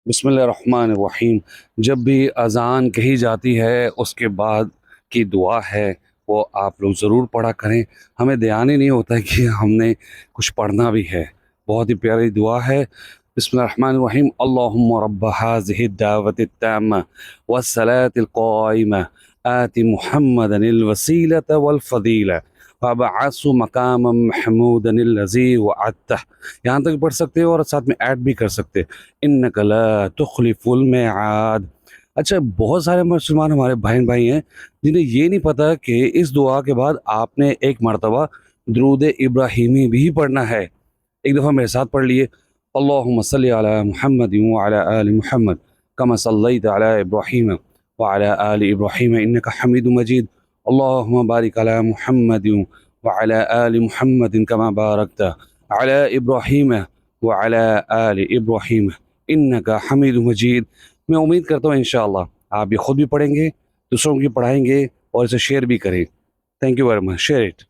بسم اللہ الرحمن الرحیم۔ جب بھی اذان کہی جاتی ہے اس کے بعد کی دعا ہے وہ آپ لوگ ضرور پڑھا کریں۔ ہمیں دھیان ہی نہیں ہوتا ہے کہ ہم نے کچھ پڑھنا بھی ہے۔ بہت ہی پیاری دعا ہے۔ بسم اللہ الرحمن الرحیم۔ اللہم رب هذه الدعوة التامة والصلاة القائمة آت محمدا الوسیلة والفضیلة وابعثه مقاما محمودا الذی وعدته۔ یہاں تک پڑھ سکتے ہو اور ساتھ میں ایڈ بھی کر سکتے انک لا تخلف المیعاد۔ اچھا، بہت سارے مسلمان ہمارے بھائی ہیں جنہیں یہ نہیں پتا کہ اس دعا کے بعد آپ نے ایک مرتبہ درود ابراہیمی بھی پڑھنا ہے۔ ایک دفعہ میرے ساتھ پڑھ لیے۔ اللہم صلی علی محمد وعلی آل محمد کما صلیت علی ابراہیم وعلی آل ابراہیم انک حمید مجید۔ اللہم بارک علی محمد وعلی آل محمد کما بارکت علی ابراہیم وعلی آل ابراہیم انکا حمید مجید۔ میں امید کرتا ہوں انشاءاللہ آپ بھی خود بھی پڑھیں گے، دوسروں کی پڑھائیں گے اور اسے شیئر بھی کریں۔ Thank you very much, share it.